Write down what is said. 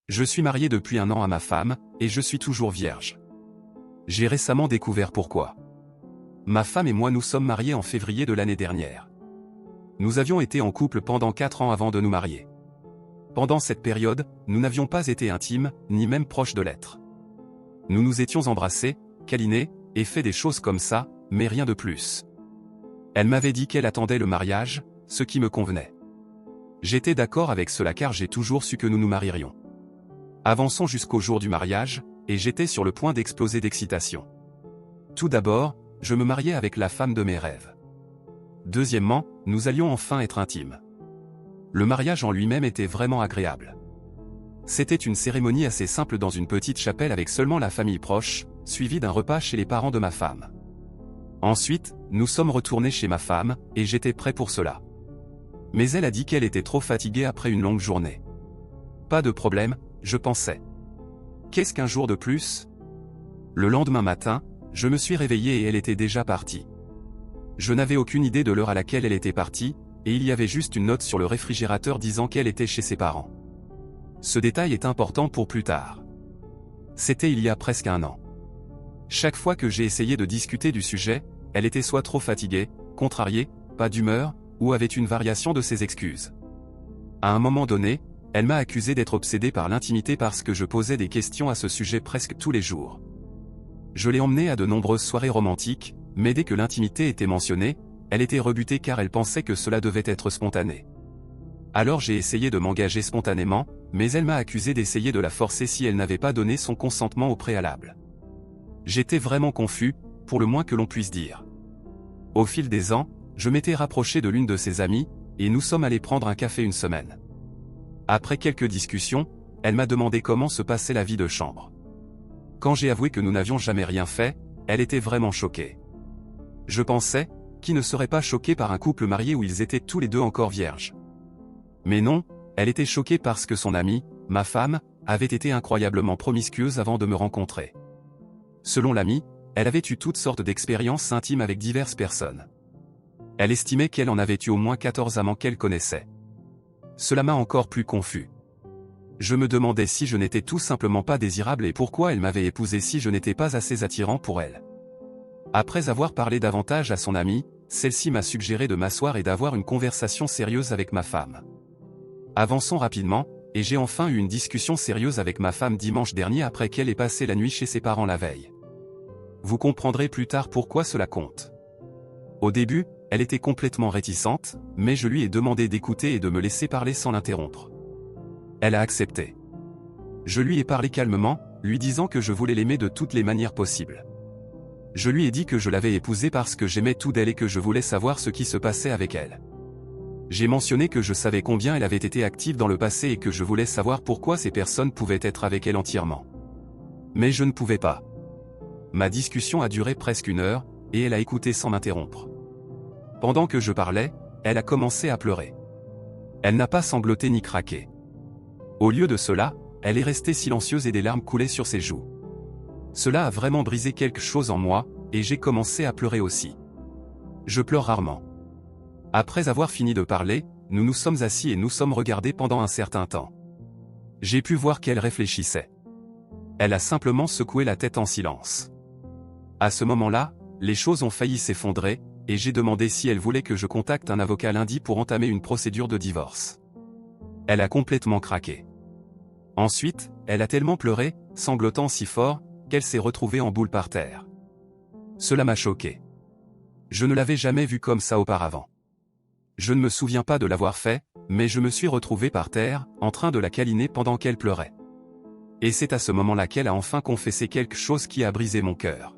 Je suis marié depuis 1 an à ma femme, et je suis toujours vierge. J'ai récemment découvert pourquoi. Ma femme et moi nous sommes mariés en février de l'année dernière. Nous avions été en couple pendant 4 ans avant de nous marier. Pendant cette période, nous n'avions pas été intimes, ni même proches de l'être. Nous nous étions embrassés, câlinés, et fait des choses comme ça, mais rien de plus. Elle m'avait dit qu'elle attendait le mariage, ce qui me convenait. J'étais d'accord avec cela car j'ai toujours su que nous nous marierions. Avançons jusqu'au jour du mariage, et j'étais sur le point d'exploser d'excitation. Tout d'abord, je me mariais avec la femme de mes rêves. Deuxièmement, nous allions enfin être intimes. Le mariage en lui-même était vraiment agréable. C'était une cérémonie assez simple dans une petite chapelle avec seulement la famille proche, suivie d'un repas chez les parents de ma femme. Ensuite, nous sommes retournés chez ma femme, et j'étais prêt pour cela. Mais elle a dit qu'elle était trop fatiguée après une longue journée. Pas de problème, je pensais. Qu'est-ce qu'un jour de plus? Le lendemain matin, je me suis réveillé et elle était déjà partie. Je n'avais aucune idée de l'heure à laquelle elle était partie, et il y avait juste une note sur le réfrigérateur disant qu'elle était chez ses parents. Ce détail est important pour plus tard. C'était il y a presque 1 an. Chaque fois que j'ai essayé de discuter du sujet, elle était soit trop fatiguée, contrariée, pas d'humeur, ou avait une variation de ses excuses. À un moment donné, elle m'a accusé d'être obsédé par l'intimité parce que je posais des questions à ce sujet presque tous les jours. Je l'ai emmenée à de nombreuses soirées romantiques, mais dès que l'intimité était mentionnée, elle était rebutée car elle pensait que cela devait être spontané. Alors j'ai essayé de m'engager spontanément, mais elle m'a accusé d'essayer de la forcer si elle n'avait pas donné son consentement au préalable. J'étais vraiment confus, pour le moins que l'on puisse dire. Au fil des ans, je m'étais rapproché de l'une de ses amies, et nous sommes allés prendre un café une semaine. Après quelques discussions, elle m'a demandé comment se passait la vie de chambre. Quand j'ai avoué que nous n'avions jamais rien fait, elle était vraiment choquée. Je pensais, qui ne serait pas choqué par un couple marié où ils étaient tous les deux encore vierges. Mais non, elle était choquée parce que son amie, ma femme, avait été incroyablement promiscueuse avant de me rencontrer. Selon l'amie, elle avait eu toutes sortes d'expériences intimes avec diverses personnes. Elle estimait qu'elle en avait eu au moins 14 amants qu'elle connaissait. Cela m'a encore plus confus. Je me demandais si je n'étais tout simplement pas désirable et pourquoi elle m'avait épousé si je n'étais pas assez attirant pour elle. Après avoir parlé davantage à son amie, celle-ci m'a suggéré de m'asseoir et d'avoir une conversation sérieuse avec ma femme. Avançons rapidement, et j'ai enfin eu une discussion sérieuse avec ma femme dimanche dernier après qu'elle ait passé la nuit chez ses parents la veille. Vous comprendrez plus tard pourquoi cela compte. Au début, elle était complètement réticente, mais je lui ai demandé d'écouter et de me laisser parler sans l'interrompre. Elle a accepté. Je lui ai parlé calmement, lui disant que je voulais l'aimer de toutes les manières possibles. Je lui ai dit que je l'avais épousée parce que j'aimais tout d'elle et que je voulais savoir ce qui se passait avec elle. J'ai mentionné que je savais combien elle avait été active dans le passé et que je voulais savoir pourquoi ces personnes pouvaient être avec elle entièrement. Mais je ne pouvais pas. Ma discussion a duré presque 1 heure, et elle a écouté sans m'interrompre. Pendant que je parlais, elle a commencé à pleurer. Elle n'a pas sangloté ni craqué. Au lieu de cela, elle est restée silencieuse et des larmes coulaient sur ses joues. Cela a vraiment brisé quelque chose en moi, et j'ai commencé à pleurer aussi. Je pleure rarement. Après avoir fini de parler, nous nous sommes assis et nous sommes regardés pendant un certain temps. J'ai pu voir qu'elle réfléchissait. Elle a simplement secoué la tête en silence. À ce moment-là, les choses ont failli s'effondrer, et j'ai demandé si elle voulait que je contacte un avocat lundi pour entamer une procédure de divorce. Elle a complètement craqué. Ensuite, elle a tellement pleuré, sanglotant si fort, qu'elle s'est retrouvée en boule par terre. Cela m'a choqué. Je ne l'avais jamais vue comme ça auparavant. Je ne me souviens pas de l'avoir fait, mais je me suis retrouvé par terre, en train de la câliner pendant qu'elle pleurait. Et c'est à ce moment-là qu'elle a enfin confessé quelque chose qui a brisé mon cœur.